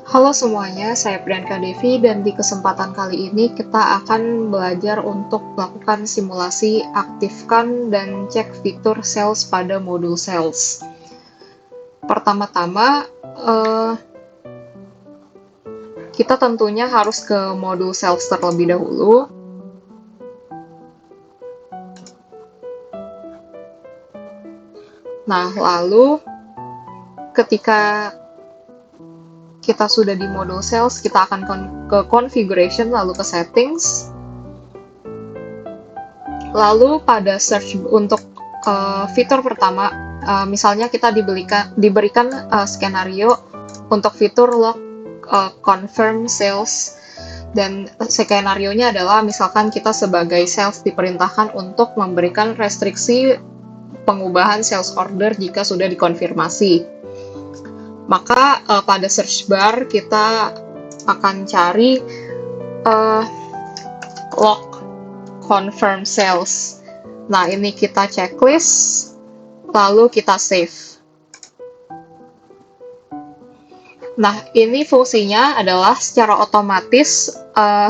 Halo semuanya, saya Priyanka Devi dan di kesempatan kali ini kita akan belajar untuk melakukan simulasi, aktifkan dan cek fitur sales pada modul sales. Pertama-tama, kita tentunya harus ke modul sales terlebih dahulu. Nah, lalu ketika kita sudah di modul sales, kita akan ke configuration, lalu ke settings. Lalu pada search untuk fitur pertama, misalnya kita diberikan skenario untuk fitur lock confirm sales, dan skenario-nya adalah misalkan kita sebagai sales diperintahkan untuk memberikan restriksi pengubahan sales order jika sudah dikonfirmasi. Maka pada search bar kita akan cari lock confirm sales. Nah, ini kita checklist, lalu kita save. Nah, ini fungsinya adalah secara otomatis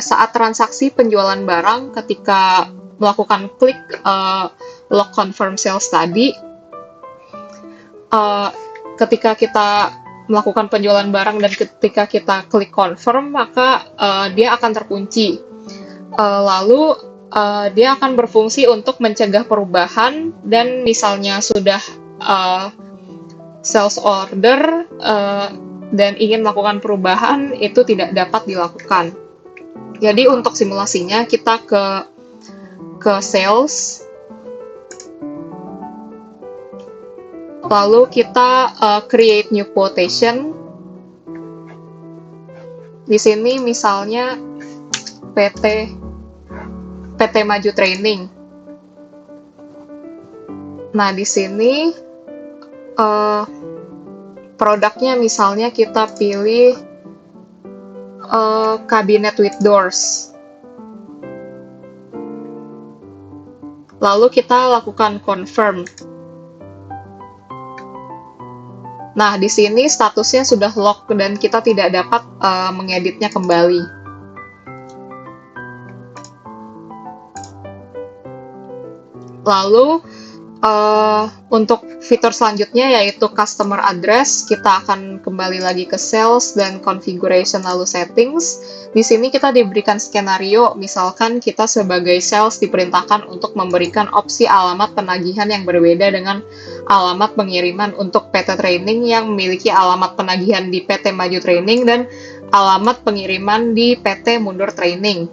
saat transaksi penjualan barang ketika melakukan klik lock confirm sales tadi, ketika kita melakukan penjualan barang dan ketika kita klik confirm, maka dia akan terkunci. Lalu dia akan berfungsi untuk mencegah perubahan, dan misalnya sudah sales order dan ingin melakukan perubahan, itu tidak dapat dilakukan. Jadi untuk simulasinya kita ke sales, lalu kita create new quotation. Di sini misalnya PT Maju Training. Nah, di sini produknya misalnya kita pilih cabinet with doors. Lalu kita lakukan confirm. Nah, di sini statusnya sudah lock dan kita tidak dapat mengeditnya kembali. Lalu, untuk fitur selanjutnya yaitu customer address, kita akan kembali lagi ke sales dan configuration lalu settings. Di sini kita diberikan skenario, misalkan kita sebagai sales diperintahkan untuk memberikan opsi alamat penagihan yang berbeda dengan alamat pengiriman untuk PT Training yang memiliki alamat penagihan di PT Maju Training dan alamat pengiriman di PT Mundur Training.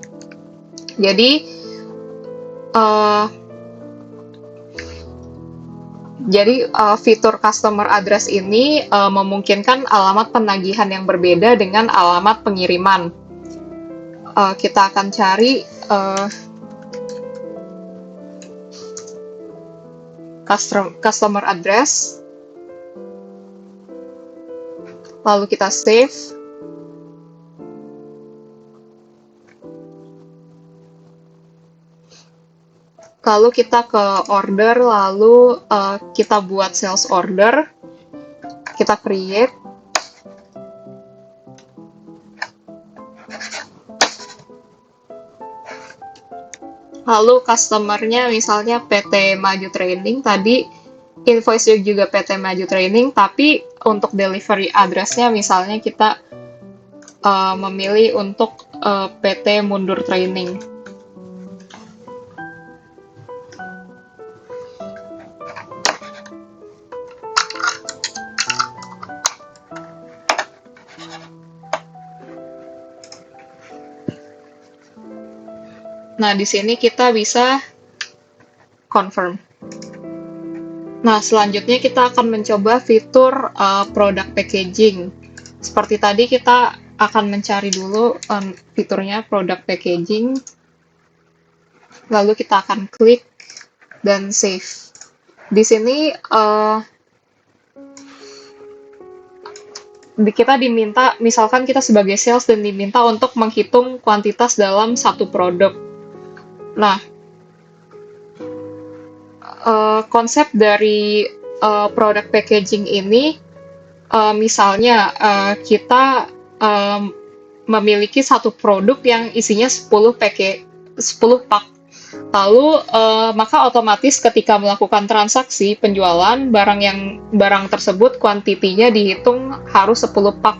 Jadi fitur customer address ini memungkinkan alamat penagihan yang berbeda dengan alamat pengiriman. Kita akan cari customer address, lalu kita save. Lalu kita ke order, lalu kita buat sales order, kita create. Lalu customer-nya misalnya PT Maju Training, tadi invoice juga PT Maju Training, tapi untuk delivery address-nya misalnya kita memilih untuk PT Mundur Training. Nah, di sini kita bisa confirm. Nah, selanjutnya kita akan mencoba fitur product packaging. Seperti tadi, kita akan mencari dulu fiturnya product packaging. Lalu kita akan klik dan save. Di sini kita diminta, misalkan kita sebagai sales dan diminta untuk menghitung kuantitas dalam satu produk. Nah, konsep dari product packaging ini, misalnya kita memiliki satu produk yang isinya 10 pak. Lalu maka otomatis ketika melakukan transaksi penjualan barang tersebut kuantitinya dihitung harus 10 pak.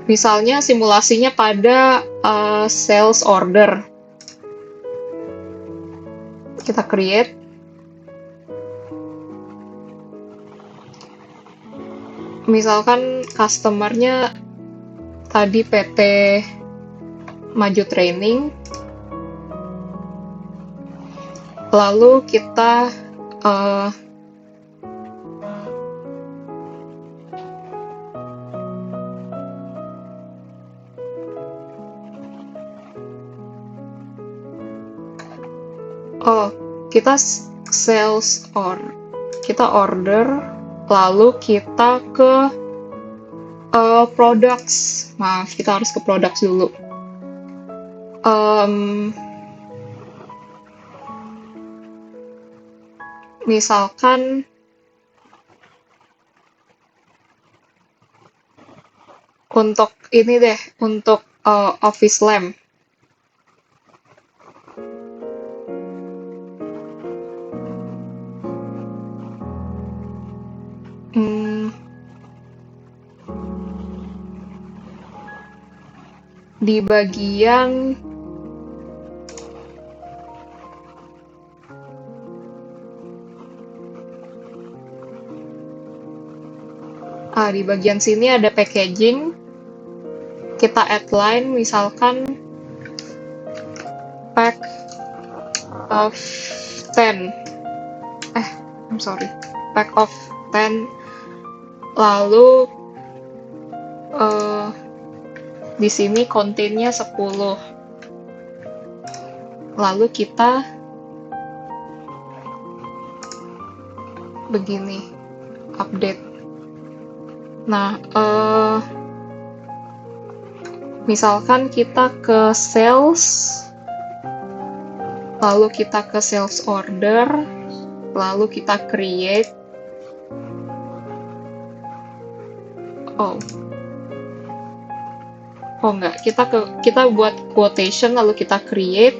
Misalnya simulasinya pada sales order. Kita create. Misalkan customer-nya tadi PT Maju Training, lalu kita kita kita order, lalu kita ke products. Maaf, kita harus ke products dulu. Misalkan untuk ini deh, untuk office lamp. Di bagian sini ada packaging. Kita add line, misalkan pack of 10. Pack of 10. Lalu di sini contain-nya 10. Lalu kita begini, update. Nah, misalkan kita ke sales, lalu kita ke sales order, lalu kita create. Enggak, kita buat quotation lalu kita create.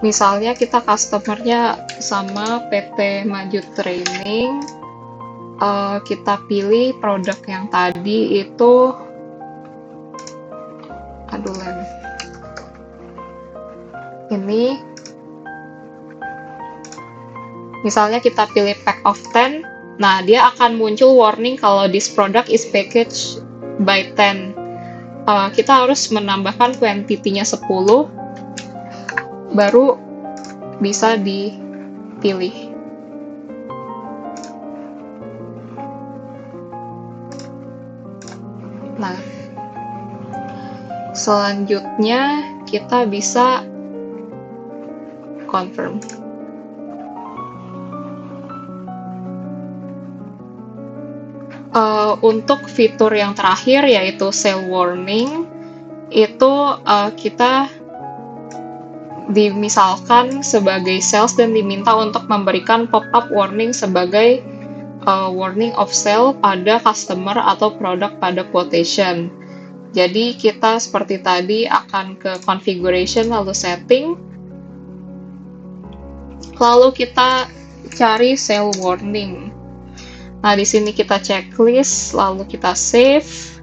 Misalnya kita customer-nya sama PT Maju Training, kita pilih produk yang tadi itu, ini, misalnya kita pilih pack of 10. Nah, dia akan muncul warning kalau this product is packaged by 10. Kita harus menambahkan quantity-nya 10, baru bisa dipilih. Nah, selanjutnya kita bisa confirm. Untuk fitur yang terakhir yaitu sale warning, itu kita dimisalkan sebagai sales dan diminta untuk memberikan pop-up warning sebagai warning of sale pada customer atau produk pada quotation. Jadi kita seperti tadi akan ke configuration lalu setting, lalu kita cari sale warning. Nah, di sini kita checklist, lalu kita save.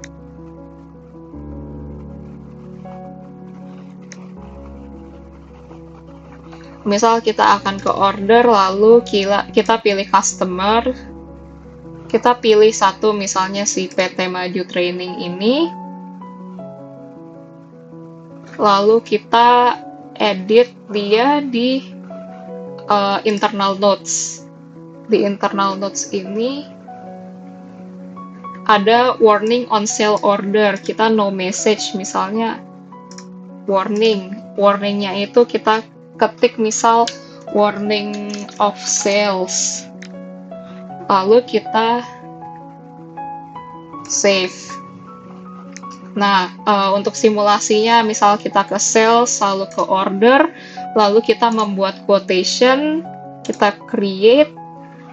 Misal kita akan ke order, lalu kita pilih customer. Kita pilih satu, misalnya si PT Maju Training ini. Lalu kita edit dia di internal notes. Di internal notes ini ada warning on sale order. Kita no message, misalnya warning. Warningnya itu kita ketik misal warning of sales. Lalu kita save. Nah, untuk simulasinya misal kita ke sales, lalu ke order, lalu kita membuat quotation, kita create.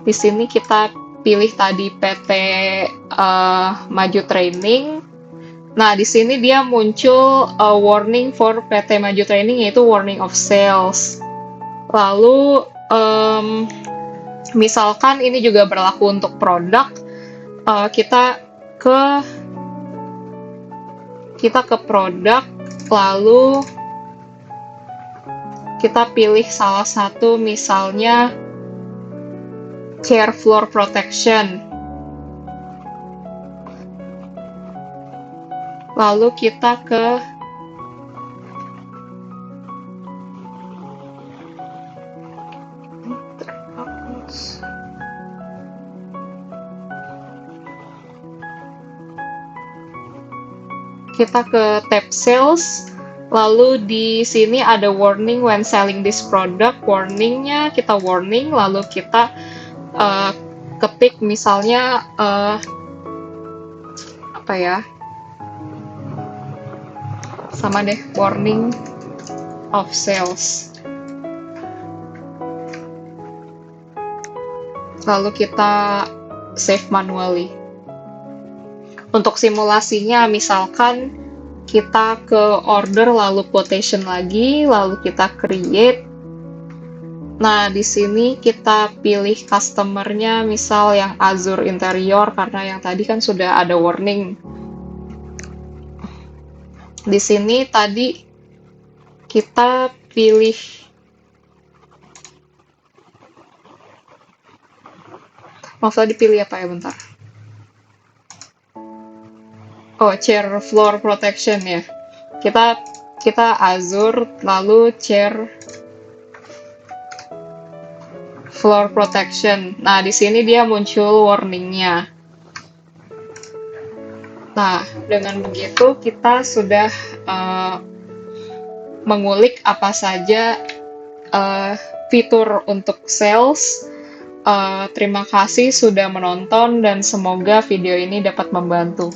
Di sini kita pilih tadi PT Maju Training. Nah, di sini dia muncul warning for PT Maju Training, yaitu warning of sales. Lalu misalkan ini juga berlaku untuk produk, kita ke produk, lalu kita pilih salah satu, misalnya Care Floor Protection. Lalu kita ke tab sales, lalu di sini ada warning when selling this product. Warningnya kita warning, lalu kita ketik misalnya apa ya, sama deh, warning of sales. Lalu kita save manually. Untuk simulasinya, misalkan kita ke order, lalu quotation lagi, lalu kita create. Nah, di sini kita pilih customer-nya, misal yang Azure Interior, karena yang tadi kan sudah ada warning. Di sini tadi kita pilih dipilih apa ya, bentar. Oh, chair floor protection ya. Kita Azure, lalu chair floor protection. Nah, di sini dia muncul warningnya. Nah, dengan begitu kita sudah mengulik apa saja fitur untuk sales. Terima kasih sudah menonton dan semoga video ini dapat membantu.